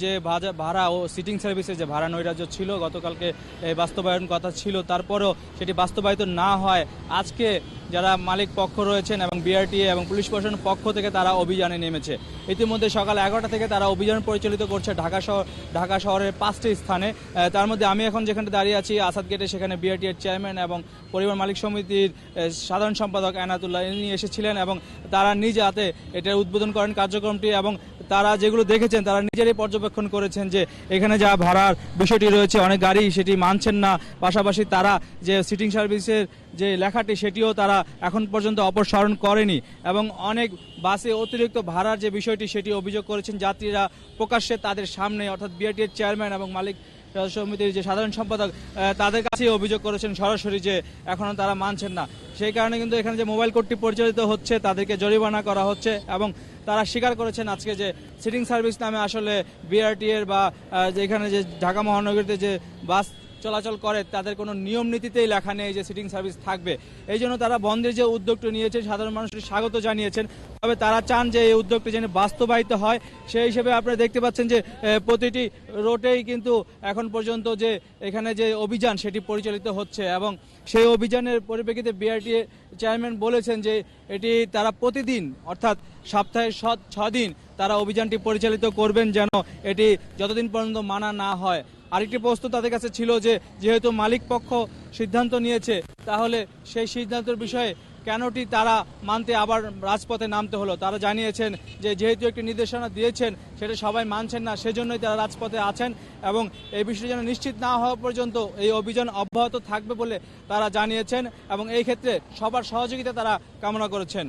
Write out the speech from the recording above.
যে ভাড়া ও সিটিং সার্ভিসে যে ভাড়া নৈরাজ্য ছিল গতকালকে বাস্তবায়ন কথা ছিল, তারপরেও সেটি বাস্তবায়িত না হয় আজকে যারা মালিক পক্ষ রয়েছেন এবং বিআরটিএ এবং পুলিশ প্রশাসনের পক্ষ থেকে তারা অভিযানে নেমেছে। ইতিমধ্যে সকাল 11টা থেকে তারা অভিযান পরিচালিত করছে ঢাকা শহরের 5টি স্থানে। তার মধ্যে আমি এখন যেখানে দাঁড়িয়ে আছি আসাদ গেটে, সেখানে বিআরটিএর চেয়ারম্যান এবং পরিবার মালিক সমিতির সাধারণ সম্পাদক এনায়েতুল্লাহ ইনি এসেছিলেন এবং তারা নিজ হাতে এটার উদ্বোধন করেন কার্যক্রমটি। এবং তারা যেগুলো দেখেছেন তারা নিজেরাই পর্যবেক্ষণ করেছেন যে এখানে যা ভাড়ার বিষয়টি রয়েছে অনেক গাড়ি সেটি মানছেন না, পাশাপাশি তারা যে সিটিং সার্ভিসের যে লেখাটি সেটিও তারা এখন পর্যন্ত অপসারণ করেনি এবং অনেক বাসে অতিরিক্ত ভাড়ার যে বিষয়টি সেটি অভিযোগ করেছেন যাত্রীরা প্রকাশ্যে তাদের সামনে, অর্থাৎ বিআরটিএর চেয়ারম্যান এবং মালিক সমিতির যে সাধারণ সম্পাদক তাদের কাছে অভিযোগ করেছেন সরাসরি যে এখনও তারা মানছেন না। সেই কারণে কিন্তু এখানে যে মোবাইল কোর্টটি পরিচালিত হচ্ছে তাদেরকে জরিমানা করা হচ্ছে এবং তারা স্বীকার করেছেন আজকে যে সিটিং সার্ভিস নামে আসলে বিআরটিএর বা যেখানে যে ঢাকা মহানগরীতে যে বাস চলাচল করে তাদের কোনো নিয়ম নীতিতেই লেখা নেই যে সিটিং সার্ভিস থাকবে। এই জন্য তারা বন্ধের যে উদ্যোগটি নিয়েছে সাধারণ মানুষকে স্বাগত জানিয়েছেন, তবে তারা চান যে এই উদ্যোগটি যেন বাস্তবায়িত হয়। সেই হিসেবে আপনারা দেখতে পাচ্ছেন যে প্রতিটি রোডেই কিন্তু এখন পর্যন্ত যে এখানে যে অভিযান সেটি পরিচালিত হচ্ছে এবং সেই অভিযানের পরিপ্রেক্ষিতে বিআরটিএ চেয়ারম্যান বলেছেন যে এটি তারা প্রতিদিন অর্থাৎ সপ্তাহে 6 দিন তারা অভিযানটি পরিচালিত করবেন যেন এটি যতদিন পর্যন্ত মানা না হয়। আরেকটি প্রশ্ন তাদের কাছে ছিল যে যেহেতু মালিক পক্ষ সিদ্ধান্ত নিয়েছে তাহলে সেই সিদ্ধান্তের বিষয়ে কেনটি তারা মানতে আবার রাজপথে নামতে হলো। তারা জানিয়েছেন যে যেহেতু একটি নির্দেশনা দিয়েছেন সেটা সবাই মানছেন না, সেজন্যই তারা রাজপথে আছেন এবং এই বিষয়টি যেন নিশ্চিত না হওয়া পর্যন্ত এই অভিযান অব্যাহত থাকবে বলে তারা জানিয়েছেন এবং এই ক্ষেত্রে সবার সহযোগিতা তারা কামনা করেছেন।